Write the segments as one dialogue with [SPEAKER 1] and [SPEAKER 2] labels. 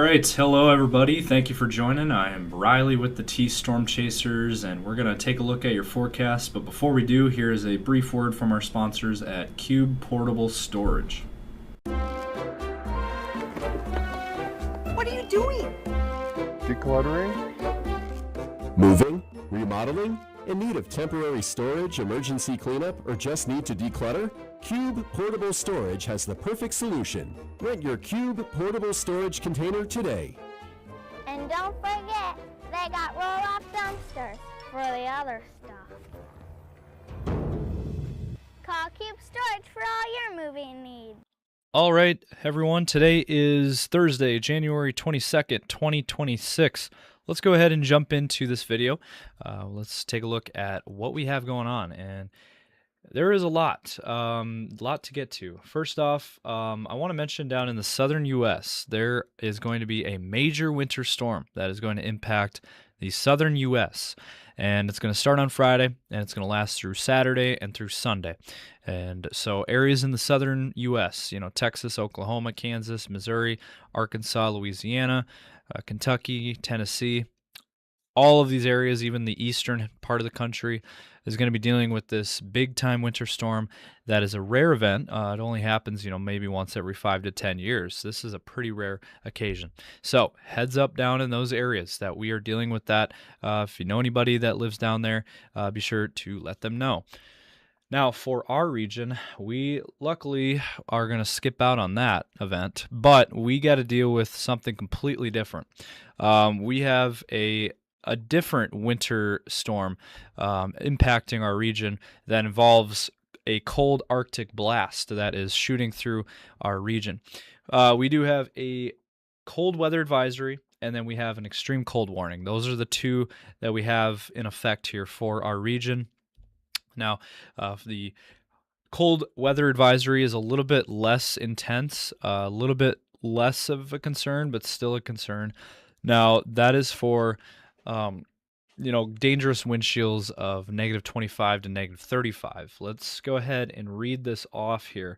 [SPEAKER 1] right, hello everybody. Thank you for joining. I am Riley with the T Storm Chasers, and we're going to take a look at your forecast. But before we do, here is a brief word from our sponsors at Cube Portable Storage.
[SPEAKER 2] What are you doing?
[SPEAKER 3] Decluttering?
[SPEAKER 4] Moving? Remodeling? In need of temporary storage, emergency cleanup, or just need to declutter? Cube Portable Storage has the perfect solution. Rent your Cube Portable Storage container today.
[SPEAKER 5] And don't forget, they got roll-off dumpsters for the other stuff. Call Cube Storage for all your moving needs.
[SPEAKER 1] All right, everyone, today is Thursday, January 22nd, 2026. Let's go ahead and jump into this video. Let's take a look at what we have going on, and there is a lot to get to. First off, I want to mention down in the southern U.S., there is going to be a major winter storm that is going to impact the southern U.S., and it's going to start on Friday, and it's going to last through Saturday and through Sunday. And so areas in the southern U.S., Texas, Oklahoma, Kansas, Missouri, Arkansas, Louisiana, Kentucky, Tennessee, all of these areas, even the eastern part of the country, is going to be dealing with this big-time winter storm that is a rare event. It only happens, maybe once every 5 to 10 years. This is a pretty rare occasion. So heads up down in those areas that we are dealing with that. If you know anybody that lives down there, be sure to let them know. Now, for our region, we luckily are going to skip out on that event, but we got to deal with something completely different. We have a different winter storm impacting our region that involves a cold Arctic blast that is shooting through our region. We do have a cold weather advisory, and then we have an extreme cold warning. Those are the two that we have in effect here for our region. Now, the cold weather advisory is a little bit less intense, a little bit less of a concern, but still a concern. Now, that is for dangerous wind chills of -25 to -35. Let's go ahead and read this off here.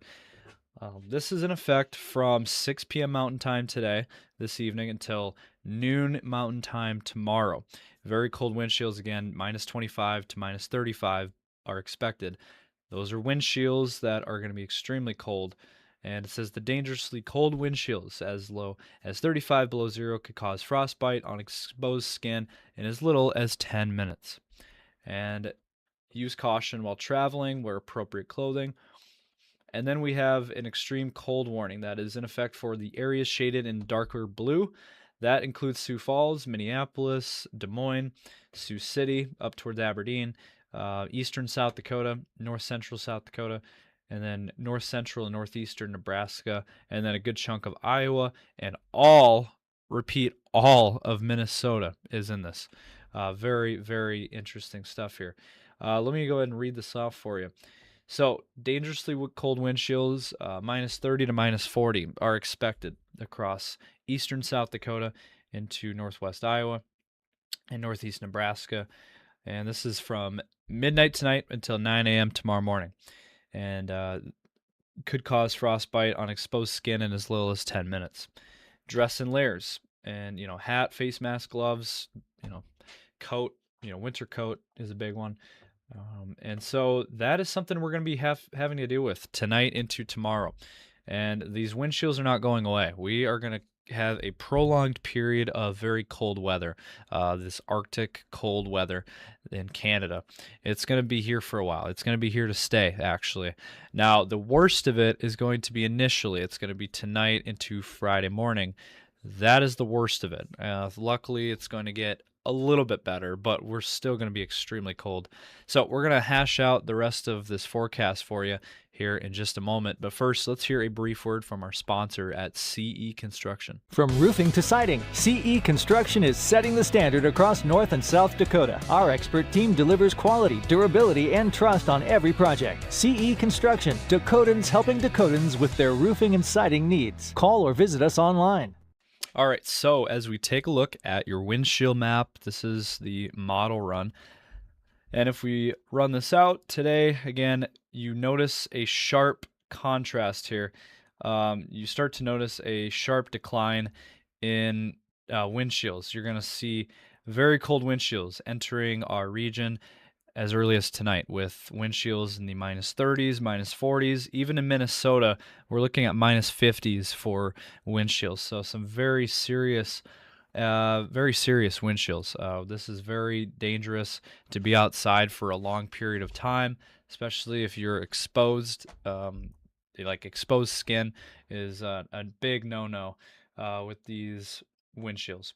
[SPEAKER 1] This is in effect from 6 p.m. Mountain Time today, this evening, until noon Mountain Time tomorrow. Very cold wind chills again, -25 to -35 are expected. Those are wind chills that are going to be extremely cold. And it says the dangerously cold wind chills as low as 35 below zero could cause frostbite on exposed skin in as little as 10 minutes. And use caution while traveling, wear appropriate clothing. And then we have an extreme cold warning that is in effect for the areas shaded in darker blue. That includes Sioux Falls, Minneapolis, Des Moines, Sioux City, up towards Aberdeen, eastern South Dakota, north central South Dakota, and then north central and northeastern Nebraska, and then a good chunk of Iowa, and all of Minnesota is in this. Very, very interesting stuff here. Let me go ahead and read this off for you. So, dangerously cold wind chills, -30 to -40 are expected across eastern South Dakota into northwest Iowa and northeast Nebraska. And this is from midnight tonight until 9 a.m. tomorrow morning. And could cause frostbite on exposed skin in as little as 10 minutes. Dress in layers, and hat, face mask, gloves, coat, winter coat is a big one. And so that is something we're going to be having to deal with tonight into tomorrow. And these wind chills are not going away. We are going to have a prolonged period of very cold weather, this Arctic cold weather in Canada. It's going to be here for a while. It's going to be here to stay, actually. Now, the worst of it is going to be initially. It's going to be tonight into Friday morning. That is the worst of it. Luckily, it's going to get a little bit better, but we're still going to be extremely cold. So we're going to hash out the rest of this forecast for you here in just a moment. But first, let's hear a brief word from our sponsor at CE Construction.
[SPEAKER 6] From roofing to siding, CE Construction is setting the standard across North and South Dakota. Our expert team delivers quality, durability, and trust on every project. CE Construction, Dakotans helping Dakotans with their roofing and siding needs. Call or visit us online.
[SPEAKER 1] All right, so as we take a look at your windshield map, this is the model run. And if we run this out today, again, you notice a sharp contrast here. You start to notice a sharp decline in wind chills. You're going to see very cold wind chills entering our region as early as tonight, with wind chills in the minus 30s, minus 40s. Even in Minnesota, we're looking at minus 50s for wind chills. So some very serious wind chills. This is very dangerous to be outside for a long period of time, especially if you're exposed. Like exposed skin is a big no-no with these wind chills.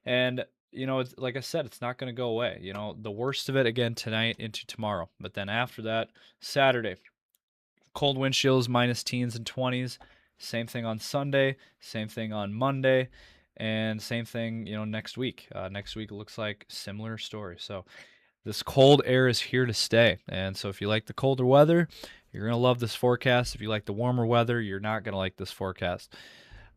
[SPEAKER 1] And it's, like I said, it's not going to go away. The worst of it again tonight into tomorrow. But then after that, Saturday, cold wind chills, minus teens and 20s. Same thing on Sunday, same thing on Monday, and same thing, next week. Next week looks like similar story. So this cold air is here to stay. And so if you like the colder weather, you're going to love this forecast. If you like the warmer weather, you're not going to like this forecast.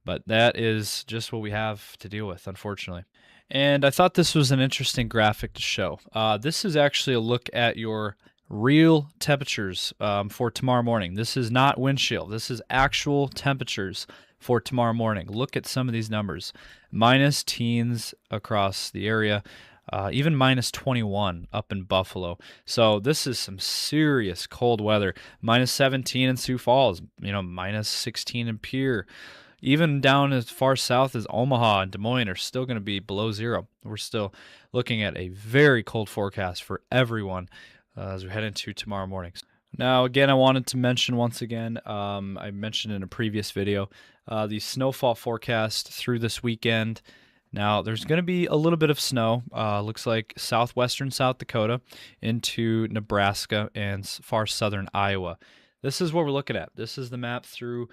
[SPEAKER 1] But that is just what we have to deal with, unfortunately. And I thought this was an interesting graphic to show. This is actually a look at your real temperatures for tomorrow morning. This is not wind chill. This is actual temperatures for tomorrow morning. Look at some of these numbers. Minus teens across the area, even minus 21 up in Buffalo. So this is some serious cold weather. Minus 17 in Sioux Falls, minus 16 in Pierre. Even down as far south as Omaha and Des Moines are still going to be below zero. We're still looking at a very cold forecast for everyone as we head into tomorrow morning. Now, again, I wanted to mention once again, I mentioned in a previous video, the snowfall forecast through this weekend. Now, there's going to be a little bit of snow. Looks like southwestern South Dakota into Nebraska and far southern Iowa. This is what we're looking at. This is the map through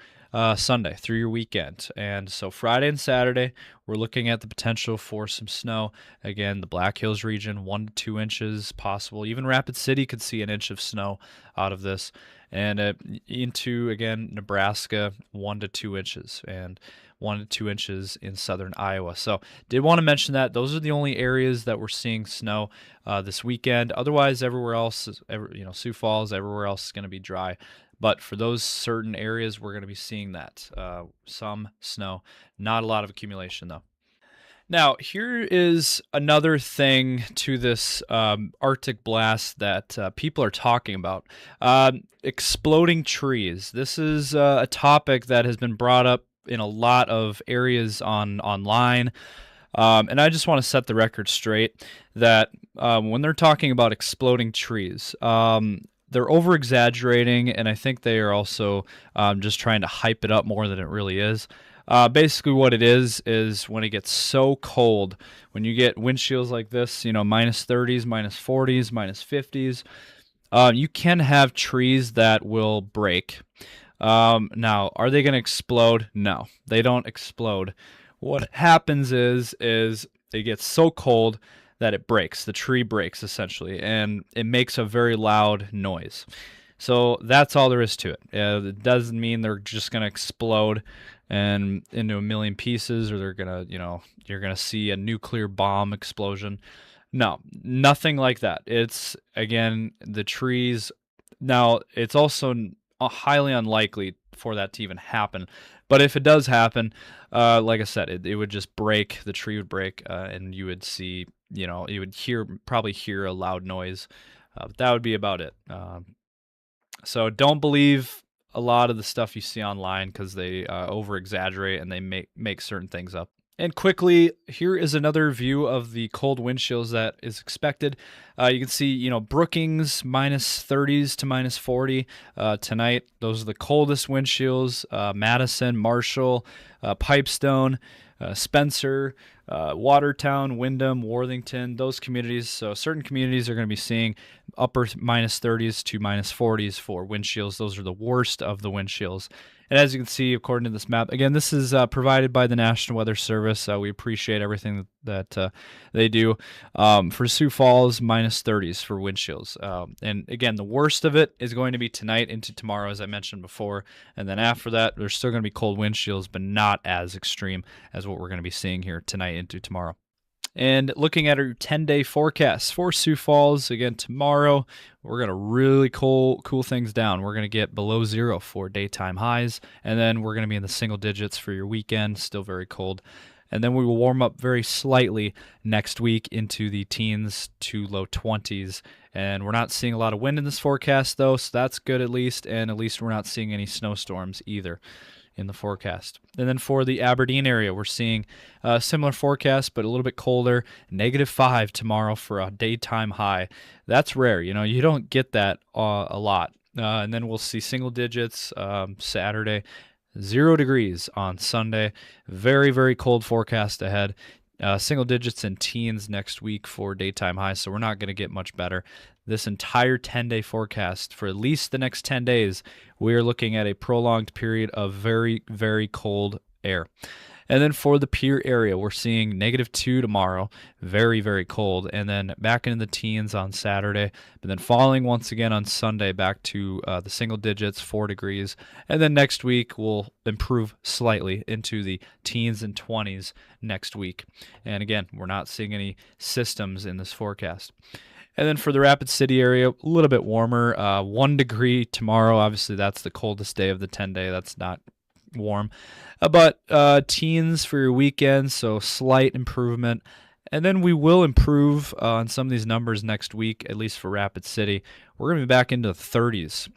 [SPEAKER 1] Sunday, through your weekend. And so Friday and Saturday, we're looking at the potential for some snow. Again, the Black Hills region, 1 to 2 inches possible. Even Rapid City could see an inch of snow out of this. And into, again, Nebraska, 1 to 2 inches. And 1 to 2 inches in southern Iowa. So did want to mention that. Those are the only areas that we're seeing snow this weekend. Otherwise, everywhere else, Sioux Falls, everywhere else is going to be dry. But for those certain areas, we're going to be seeing that. Some snow. Not a lot of accumulation, though. Now, here is another thing to this Arctic blast that people are talking about. Exploding trees. This is a topic that has been brought up in a lot of areas online. And I just want to set the record straight that when they're talking about exploding trees, they're over-exaggerating, and I think they are also just trying to hype it up more than it really is. Basically what it is when it gets so cold, when you get wind chills like this, minus 30s, minus 40s, minus 50s, you can have trees that will break. Now, are they going to explode? No, they don't explode. What happens is it gets so cold that it breaks. The tree breaks, essentially, and it makes a very loud noise. So that's all there is to it. It doesn't mean they're just going to explode and into a million pieces, or they're going to, you're going to see a nuclear bomb explosion. No, nothing like that. It's, again, the trees. Now, it's also highly unlikely for that to even happen. But if it does happen, like I said, it would just break. The tree would break, and you would see, you would probably hear a loud noise. But that would be about it. So don't believe a lot of the stuff you see online, because they over-exaggerate and they make certain things up. And quickly, here is another view of the cold wind chills that is expected. You can see, Brookings, minus 30s to minus 40 tonight. Those are the coldest wind chills. Madison, Marshall, Pipestone, Spencer, Watertown, Windham, Worthington, those communities. So certain communities are going to be seeing upper minus 30s to minus 40s for wind chills. Those are the worst of the wind chills. And as you can see, according to this map, again, this is provided by the National Weather Service. We appreciate everything that they do. For Sioux Falls, minus 30s for wind chills. And again, the worst of it is going to be tonight into tomorrow, as I mentioned before. And then after that, there's still going to be cold wind chills, but not as extreme as what we're going to be seeing here tonight into tomorrow. And looking at our 10-day forecast for Sioux Falls, again, tomorrow, we're going to really cool things down. We're going to get below zero for daytime highs, and then we're going to be in the single digits for your weekend, still very cold. And then we will warm up very slightly next week into the teens to low 20s. And we're not seeing a lot of wind in this forecast, though, so that's good at least. And at least we're not seeing any snowstorms either in the forecast. And then for the Aberdeen area, we're seeing a similar forecast, but a little bit colder. -5 tomorrow for a daytime high. That's rare. You don't get that a lot. And then we'll see single digits Saturday, 0 degrees on Sunday. Very, very cold forecast ahead. Single digits and teens next week for daytime highs, so we're not going to get much better. This entire 10-day forecast for at least the next 10 days, we are looking at a prolonged period of very, very cold air. And then for the Pierre area, we're seeing -2 tomorrow, very, very cold, and then back into the teens on Saturday, but then falling once again on Sunday back to the single digits, 4 degrees, and then next week we'll improve slightly into the teens and 20s next week. And again, we're not seeing any systems in this forecast. And then for the Rapid City area, a little bit warmer, 1 degree tomorrow. Obviously, that's the coldest day of the 10-day. That's not warm. But teens for your weekend, so slight improvement. And then we will improve on some of these numbers next week, at least for Rapid City. We're going to be back into the 30s,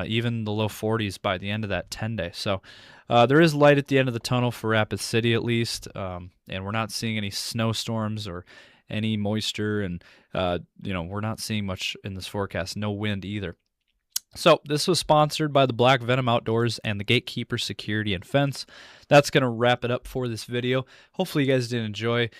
[SPEAKER 1] even the low 40s by the end of that 10-day. So there is light at the end of the tunnel for Rapid City at least, and we're not seeing any snowstorms or any moisture, and we're not seeing much in this forecast. No wind either. So this was sponsored by the Black Venom Outdoors and the Gatekeeper Security and Fence. That's going to wrap it up for this video. Hopefully you guys did enjoy.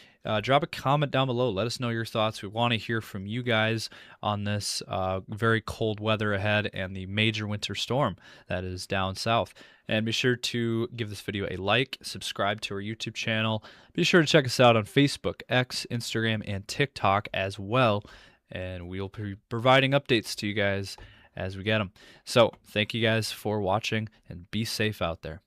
[SPEAKER 1] Drop a comment down below. Let us know your thoughts. We want to hear from you guys on this very cold weather ahead and the major winter storm that is down south. And be sure to give this video a like, subscribe to our YouTube channel. Be sure to check us out on Facebook, X, Instagram, and TikTok as well. And we'll be providing updates to you guys as we get them. So thank you guys for watching, and be safe out there.